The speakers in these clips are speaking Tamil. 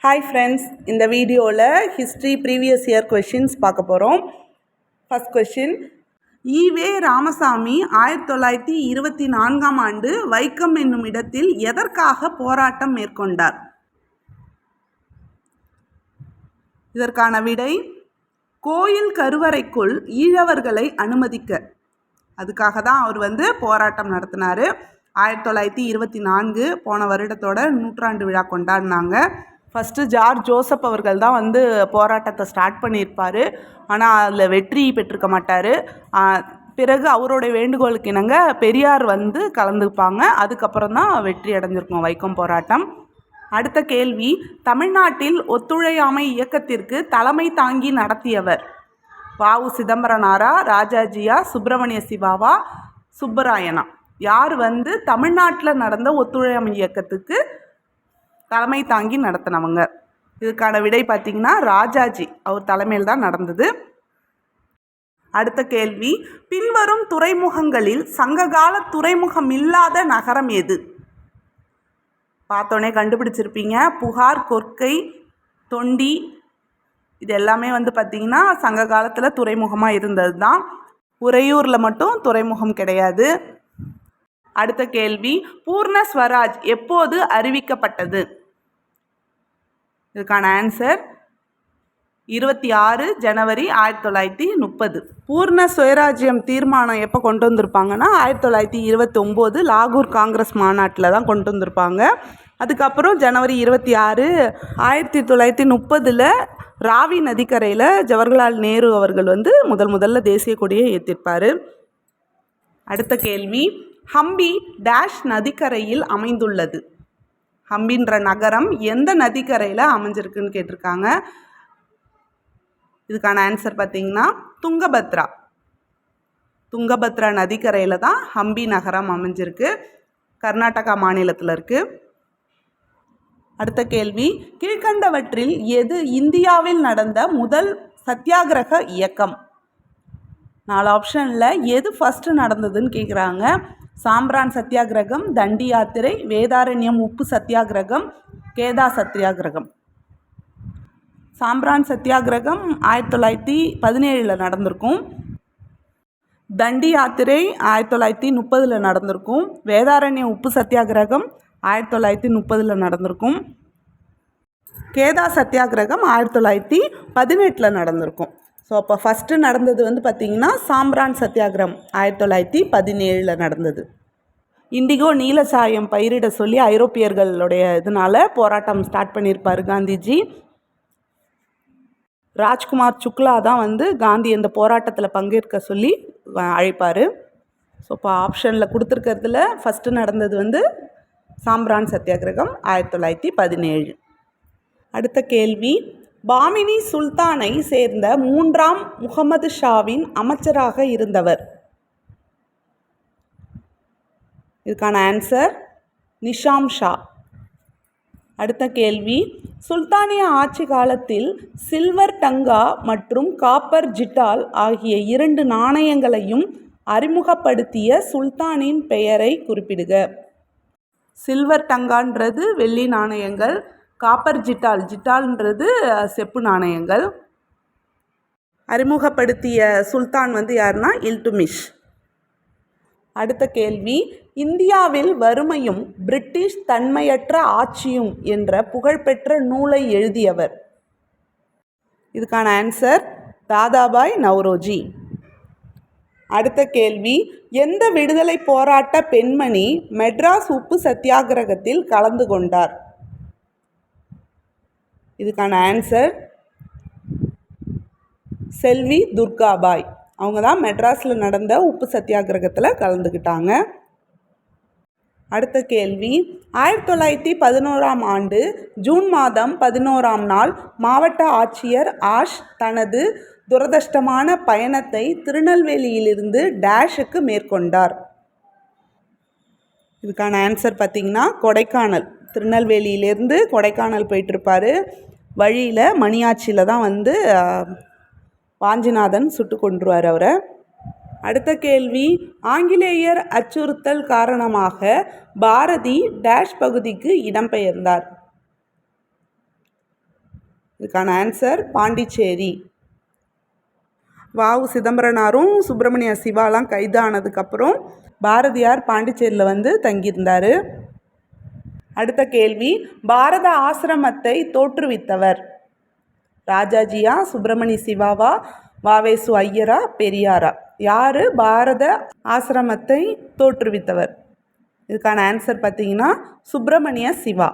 ஹாய் ஃப்ரெண்ட்ஸ், இந்த வீடியோவில் ஹிஸ்ட்ரி ப்ரீவியஸ் இயர் கொஷின்ஸ் பார்க்க போகிறோம். ஃபஸ்ட் கொஷின், ஈவே ராமசாமி 1924ஆம் ஆண்டு வைக்கம் என்னும் இடத்தில் எதற்காக போராட்டம் மேற்கொண்டார்? இதற்கான விடை, கோயில் கருவறைக்குள் ஈழவர்களை அனுமதிக்க. அதுக்காக தான் அவர் போராட்டம் நடத்தினார். 1924 போன வருடத்தோட 100ஆண்டு விழா கொண்டாடினாங்க. ஃபஸ்ட்டு ஜார்ஜ் ஜோசப் அவர்கள் தான் போராட்டத்தை ஸ்டார்ட் பண்ணியிருப்பார். ஆனால் அதில் வெற்றி பெற்றிருக்க மாட்டார். பிறகு அவருடைய வேண்டுகோளுக்கு இணங்க பெரியார் கலந்துப்பாங்க. அதுக்கப்புறம் தான் வெற்றி அடைஞ்சிருக்கும் வைக்கம் போராட்டம். அடுத்த கேள்வி, தமிழ்நாட்டில் ஒத்துழையாமை இயக்கத்திற்கு தலைமை தாங்கி நடத்தியவர்? வ.உ. சிதம்பரனாரா, ராஜாஜியா, சுப்பிரமணிய சிவாவா, சுப்பராயனா? யார் தமிழ்நாட்டில் நடந்த ஒத்துழையாமை இயக்கத்துக்கு தலைமை தாங்கி நடத்தினவங்க? இதுக்கான விடை பார்த்திங்கன்னா ராஜாஜி, அவர் தலைமையில் தான் நடந்தது. அடுத்த கேள்வி, பின்வரும் துறைமுகங்களில் சங்ககால துறைமுகம் இல்லாத நகரம் எது? பார்த்தோன்னே கண்டுபிடிச்சிருப்பீங்க. புகார், கொர்க்கை, தொண்டி, இது எல்லாமே பார்த்திங்கன்னா சங்க காலத்தில் துறைமுகமாக இருந்தது தான். உறையூரில் மட்டும் துறைமுகம் கிடையாது. அடுத்த கேள்வி, பூர்ண ஸ்வராஜ் எப்போது அறிவிக்கப்பட்டது? இதுக்கான ஆன்சர் 26 ஜனவரி 1930. பூர்ண சுயராஜ்யம் தீர்மானம் எப்போ கொண்டு வந்திருப்பாங்கன்னா 1929 லாகூர் காங்கிரஸ் மாநாட்டில் தான் கொண்டு வந்திருப்பாங்க. அதுக்கப்புறம் ஜனவரி 26 1930 ராவி நதிக்கரையில் ஜவஹர்லால் நேரு அவர்கள் முதல்ல தேசிய கொடியை ஏற்றிருப்பார். அடுத்த கேள்வி, ஹம்பி டேஷ் நதிக்கரையில் அமைந்துள்ளது? ஹம்பின்ற நகரம் எந்த நதிக்கரையில் அமைஞ்சிருக்குன்னு கேட்டிருக்காங்க. இதுக்கான ஆன்சர் பார்த்திங்கன்னா துங்கபத்ரா. துங்கபத்ரா நதிக்கரையில் தான் ஹம்பி நகரம் அமைஞ்சிருக்கு. கர்நாடகா மாநிலத்தில் இருக்குது. அடுத்த கேள்வி, கீழ்கண்டவற்றில் எது இந்தியாவில் நடந்த முதல் சத்தியாகிரக இயக்கம்? 4 ஆப்ஷனில் எது ஃபஸ்ட்டு நடந்ததுன்னு கேட்குறாங்க. சாம்பிரான் சத்தியாகிரகம், தண்டி யாத்திரை, வேதாரண்யம் உப்பு சத்தியாகிரகம், கேதா சத்தியாகிரகம். சாம்பிரான் சத்தியாகிரகம் 1917 நடந்திருக்கும். தண்டி யாத்திரை 1930 நடந்திருக்கும். வேதாரண்யம் உப்பு சத்தியாகிரகம் 1930 நடந்திருக்கும். கேதா சத்தியாகிரகம் 1918 நடந்திருக்கும். ஸோ அப்போ ஃபஸ்ட்டு நடந்தது பார்த்திங்கன்னா சாம்பிரான் சத்தியாகிரகம் 1917 நடந்தது. இண்டிகோ நீல சாயம் பயிரிட சொல்லி ஐரோப்பியர்களுடைய இதனால் போராட்டம் ஸ்டார்ட் பண்ணியிருப்பார் காந்திஜி. ராஜ்குமார் சுக்லா தான் காந்தி இந்த போராட்டத்தில் பங்கேற்க சொல்லி அழைப்பார். ஸோ இப்போ ஆப்ஷனில் கொடுத்துருக்கிறதுல ஃபஸ்ட்டு நடந்தது சாம்பிரான் சத்தியாகிரகம் 1917. அடுத்த கேள்வி, பாமினி சுல்தானை சேர்ந்த 3ஆம் முகமது ஷாவின் அமைச்சராக இருந்தவர்? இதுக்கான ஆன்சர் நிஷாம் ஷா. அடுத்த கேள்வி, சுல்தானிய ஆட்சி காலத்தில் சில்வர் டங்கா மற்றும் காப்பர் ஜிட்டால் ஆகிய 2 நாணயங்களையும் அறிமுகப்படுத்திய சுல்தானின் பெயரை குறிப்பிடுக. சில்வர் டங்கான்றது வெள்ளி நாணயங்கள், காப்பர் ஜிட்டால்ன்றது செப்பு நாணயங்கள். அறிமுகப்படுத்திய சுல்தான் யாருன்னா இல்துமிஷ். அடுத்த கேள்வி, இந்தியாவில் வறுமையும் பிரிட்டிஷ் தன்மையற்ற ஆட்சியும் என்ற புகழ்பெற்ற நூலை எழுதியவர்? இதுக்கான ஆன்சர் தாதாபாய் நவ்ரோஜி. அடுத்த கேள்வி, எந்த விடுதலை போராட்ட பெண்மணி மெட்ராஸ் உப்பு சத்தியாகிரகத்தில் கலந்து கொண்டார்? இதுக்கான ஆன்சர் செல்வி துர்காபாய். அவங்க தான் மெட்ராஸில் நடந்த உப்பு சத்தியாகிரகத்தில் கலந்துக்கிட்டாங்க. அடுத்த கேள்வி, 1911ஆம் ஆண்டு ஜூன் மாதம் 11ஆம் நாள் மாவட்ட ஆட்சியர் ஆஷ் தனது துரதிர்ஷ்டமான பயணத்தை திருநெல்வேலியிலிருந்து டேஷுக்கு மேற்கொண்டார்? இதுக்கான ஆன்சர் பார்த்திங்கன்னா கொடைக்கானல். திருநெல்வேலியிலேருந்து கொடைக்கானல் போயிட்டுருப்பார். வழியில் மணியாச்சியில் தான் வாஞ்சிநாதன் சுட்டு கொன்றுவார் அவரை. அடுத்த கேள்வி, ஆங்கிலேயர் அச்சுறுத்தல் காரணமாக பாரதி டேஷ் பகுதிக்கு இடம்பெயர்ந்தார்? இதுக்கான ஆன்சர் பாண்டிச்சேரி. வாவு சிதம்பரனாரும் சுப்பிரமணிய சிவாலாம் கைதானதுக்கப்புறம் பாரதியார் பாண்டிச்சேரியில் வந்து தங்கியிருந்தார். அடுத்த கேள்வி, பாரத ஆசிரமத்தை தோற்றுவித்தவர் ராஜாஜியா, சுப்பிரமணிய சிவாவா, வாவேசு ஐயரா, பெரியாரா? யார் பாரத ஆசிரமத்தை தோற்றுவித்தவர்? இதுக்கான ஆன்சர் பார்த்தீங்கன்னா சுப்பிரமணிய சிவா.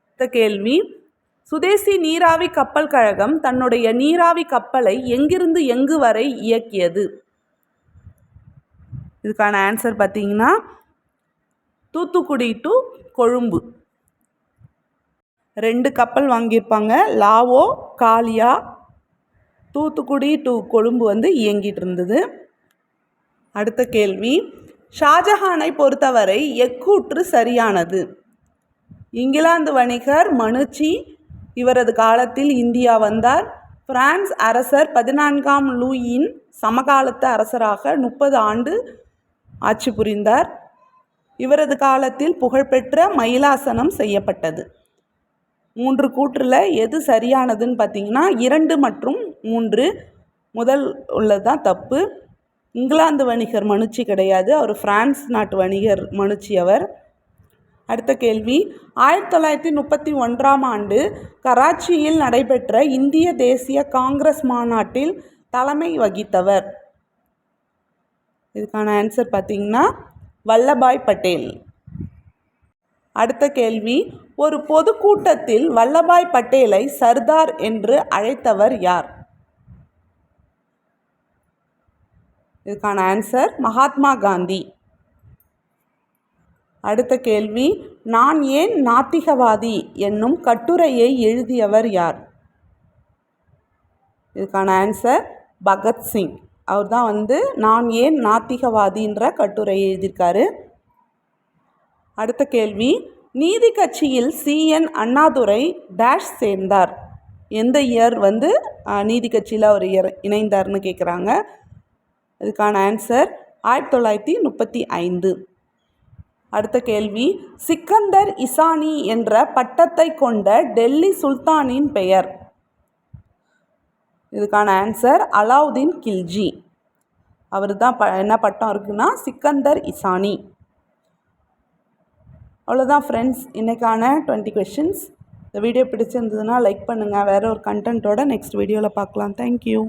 அடுத்த கேள்வி, சுதேசி நீராவி கப்பல் கழகம் தன்னுடைய நீராவி கப்பலை எங்கிருந்து எங்கு வரை இயக்கியது? இதுக்கான ஆன்சர் பார்த்தீங்கன்னா தூத்துக்குடி டு கொழும்பு. 2 கப்பல் வாங்கியிருப்பாங்க. லாவோ, காலியா. தூத்துக்குடி டு கொழும்பு வந்து இயங்கிட்டு இருந்தது. அடுத்த கேள்வி, ஷாஜஹானை பொறுத்தவரை எக்கூற்று சரியானது? இங்கிலாந்து வணிகர் மனுச்சி இவரது காலத்தில் இந்தியா வந்தார். பிரான்ஸ் அரசர் 14ஆம் லூயியின் சமகாலத்து அரசராக 30 ஆண்டு ஆட்சி புரிந்தார். இவரது காலத்தில் புகழ்பெற்ற மயிலாசனம் செய்யப்பட்டது. 3 கூற்றில் எது சரியானதுன்னு பார்த்தீங்கன்னா 2 மற்றும் 3. முதல் உள்ளதுதான் தப்பு. இங்கிலாந்து வணிகர் மனுச்சி கிடையாது, அவர் பிரான்ஸ் நாட்டு வணிகர் மனுச்சி அவர். அடுத்த கேள்வி, 1931ஆம் ஆண்டு கராச்சியில் நடைபெற்ற இந்திய தேசிய காங்கிரஸ் மாநாட்டில் தலைமை வகித்தவர்? இதுக்கான ஆன்சர் பார்த்தீங்கன்னா வல்லபாய் பட்டேல். அடுத்த கேள்வி, ஒரு பொதுக்கூட்டத்தில் வல்லபாய் பட்டேலை சர்தார் என்று அழைத்தவர் யார்? இதுக்கான ஆன்சர் மகாத்மா காந்தி. அடுத்த கேள்வி, நான் ஏன் நாத்திகவாதி என்னும் கட்டுரையை எழுதியவர் யார்? இதுக்கான ஆன்சர் பகத்சிங். அவர் தான் வந்து நான் ஏன் நாத்திகவாதின்ற கட்டுரையை எழுதியிருக்காரு. அடுத்த கேள்வி, நீதி கட்சியில் CN அண்ணாதுரை டேஷ் சேர்ந்தார்? எந்த இயர் வந்து நீதி கட்சியில் அவர் இணைந்தார்னு கேட்குறாங்க. இதுக்கான ஆன்சர் 1935. அடுத்த கேள்வி, சிக்கந்தர் இசானி என்ற பட்டத்தை கொண்ட டெல்லி சுல்தானின் பெயர்? இதுக்கான ஆன்சர் அலாவுதீன் கில்ஜி. அவர் தான் என்ன பட்டம் இருக்குன்னா சிக்கந்தர் இசானி. அவ்வளோதான் ஃப்ரெண்ட்ஸ், இன்றைக்கான 20 கொஷின்ஸ். இந்த வீடியோ பிடிச்சிருந்ததுன்னா லைக் பண்ணுங்கள். வேறு ஒரு கண்டென்ட்டோட நெக்ஸ்ட் வீடியோவில் பார்க்கலாம். தேங்க்யூ.